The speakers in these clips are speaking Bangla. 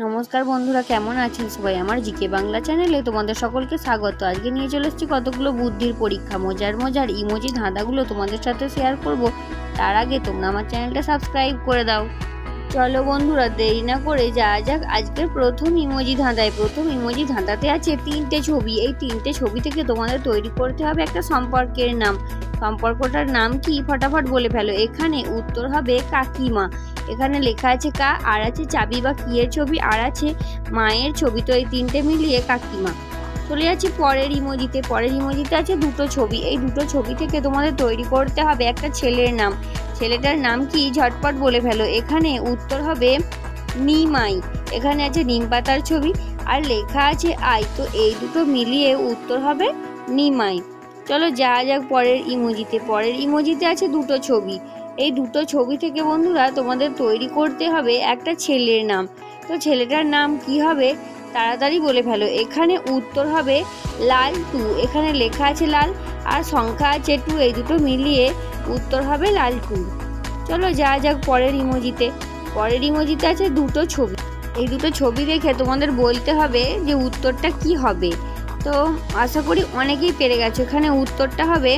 नमस्कार बंधुरा केमन आছেন সবাই আমার জিকে বাংলা চ্যানেলে তোমাদের সকলকে স্বাগত। আজকে নিয়ে চলে এসেছি কতগুলো বুদ্ধির পরীক্ষা, মজার মজার ইমোজি ধাঁধাগুলো তোমাদের সাথে শেয়ার করব। তার আগে তোমরা আমার চ্যানেলটা সাবস্ক্রাইব করে দাও। চলো বন্ধুরা দেরি না করে যাওয়া যাক আজকের প্রথম ইমোজি ধাঁধায়। প্রথম ইমোজি ধাঁধাতে আছে তিনটে ছবি। এই তিনটে ছবি থেকে তোমাদের তৈরি করতে হবে একটা সম্পর্কের নাম। সম্পর্কটার নাম কি ফটাফট বলে ফেলো। এখানে উত্তর হবে কাকিমা। এখানে লেখা আছে কা, আর আছে চাবি বা কিয়ের ছবি, আর আছে মায়ের ছবি। তো এই তিনটে মিলিয়ে কাকিমা। চলে যাচ্ছি পরের ইমোজিতে। পরের ইমোজিতে আছে দুটো ছবি। এই দুটো ছবি থেকে তোমাদের তৈরি করতে হবে একটা ছেলের নাম। ছেলেটার নাম কি ঝটপট বলে ফেলো। এখানে উত্তর হবে নিমাই। এখানে আছে নিম পাতার ছবি আর লেখা আছে আই। তো এই দুটো মিলিয়ে উত্তর হবে নিমাই। চলো যাওয়া যাক পরের ইমোজিতে। পরের ইমোজিতে আছে দুটো ছবি। এই দুটো ছবি থেকে বন্ধুরা তোমাদের তৈরি করতে হবে একটা ছেলের নাম। তো ছেলেটার নাম কি হবে তাড়াতাড়ি বলে ফেলো। এখানে উত্তর হবে লাল টু। এখানে লেখা আছে লাল আর সংখ্যা আছে টু। এই দুটো মিলিয়ে উত্তর হবে লাল টু। চলো যাওয়া যাক পরের ইমোজিতে। পরের ইমোজিতে আছে দুটো ছবি। এই দুটো ছবি দেখে তোমাদের বলতে হবে যে উত্তরটা কি হবে। তো আশা করি অনেকেই পেরে গেছো। এখানে উত্তরটা হবে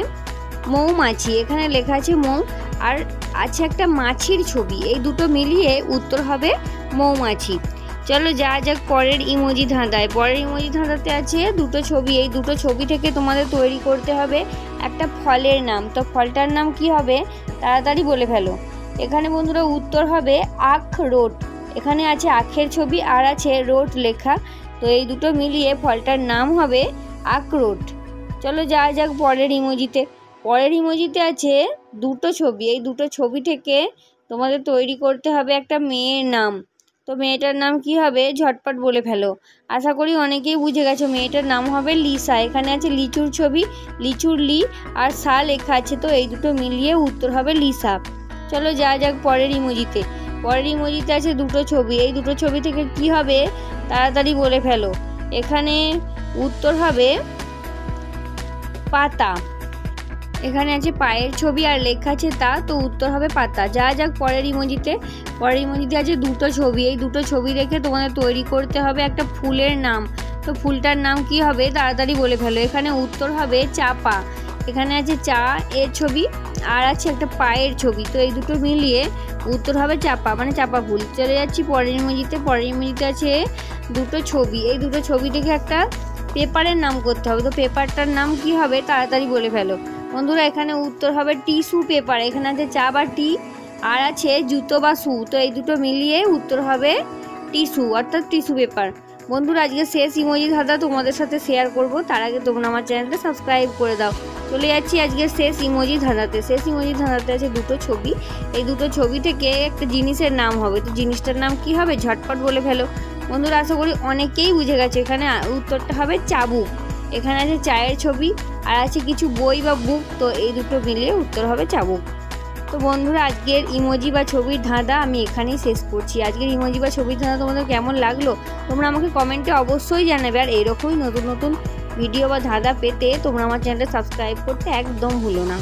মৌমাছি। এখানে লেখা আছে মৌ আর আছে একটা মাছির ছবি। এই দুটো মিলিয়ে উত্তর হবে মৌমাছি। চলো যাওয়া যাক পরের ইমোজি ধাঁধায়। পরের ইমোজি ধাঁধাতে আছে দুটো ছবি। এই দুটো ছবি থেকে তোমাদের তৈরি করতে হবে একটা ফলের নাম। তো ফলটার নাম কি হবে তাড়াতাড়ি বলে ফেলো। এখানে বন্ধুরা উত্তর হবে আখরোট। এখানে আছে আখের ছবি আর আছে রোট লেখা। তো এই দুটো মিলিয়ে ফলটার নাম হবে আখরোট। চলো যাওয়া যাক পরের ইমোজিতে। পরের ইমোজিতে আছে দুটো ছবি। এই দুটো ছবি থেকে তোমাদের তৈরি করতে হবে একটা মেয়ের নাম। তো মেয়েটার নাম কি হবে ঝটপট বলে ফেলো। আশা করি অনেকেই বুঝে গেছো। মেয়েটার নাম হবে লিসা। এখানে আছে লিচুর ছবি, লিচুর লি আর সা লেখা আছে। তো এই দুটো মিলিয়ে উত্তর হবে লিসা। চলো যাওয়া যাক পরের ইমোজিতে। পরের ইমোজিতে আছে দুটো ছবি। এই দুটো ছবি থেকে কি হবে তাড়াতাড়ি বলে ফেলো। এখানে উত্তর হবে পাতা। এখানে আছে পায়ের ছবি আর লেখা আছে তা। তো উত্তর হবে পাতা। যাওয়া যাক পরের ইমোজিতে। পরের ইমোজিতে আছে দুটো ছবি। এই দুটো ছবি দেখে তোমাদের তৈরি করতে হবে একটা ফুলের নাম। তো ফুলটার নাম কি হবে তাড়াতাড়ি বলে ফেলো। এখানে উত্তর হবে চাপা। এখানে আছে চা এর ছবি আর আছে একটা পায়ের ছবি। তো এই দুটো মিলিয়ে উত্তর হবে চাপা, মানে চাপা ফুল। চলে যাচ্ছি পরের ইমোজিতে। পরের ইমোজিতে আছে দুটো ছবি। এই দুটো ছবি দেখে একটা পেপারের নাম করতে হবে। তো পেপারটার নাম কি হবে তাড়াতাড়ি বলে ফেলো। বন্ধুরা এখানে উত্তর হবে টিস্যু পেপার। এখানে আছে চা বা টি আর আছে জুতো বা শু। তো এই দুটো মিলিয়ে উত্তর হবে টিস্যু অর্থাৎ টিস্যু পেপার। বন্ধুরা আজকে শেষ ইমোজি ধাঁধা তোমাদের সাথে শেয়ার করব। তার আগে তোমরা আমার চ্যানেলটা সাবস্ক্রাইব করে দাও। চলে যাচ্ছি আজকে শেষ ইমোজি ধাঁধাতে। শেষ ইমোজি ধাঁধাতে আছে দুটো ছবি। এই দুটো ছবি থেকে একটা জিনিসের নাম হবে। তো জিনিসটার নাম কি হবে ঝটপট বলে ফেলো। বন্ধুরা আশা করি অনেকেই বুঝে গেছে। এখানে উত্তরটা হবে চাবুক। এখানে আছে চায়ের ছবি আর আছে কিছু বই বা বুক। তো এই দুটো মিলিয়ে উত্তর হবে চাবুক। তো বন্ধুরা আজকের ইমোজি বা ছবির ধাঁধা আমি এখানেই শেষ করছি। আজকের ইমোজি বা ছবির ধাঁধা তোমাদের কেমন লাগলো তোমরা আমাকে কমেন্টে অবশ্যই জানাবে। আর এরকমই নতুন নতুন ভিডিও বা ধাঁধা পেতে তোমরা আমার চ্যানেলটা সাবস্ক্রাইব করতে একদম ভুলো না।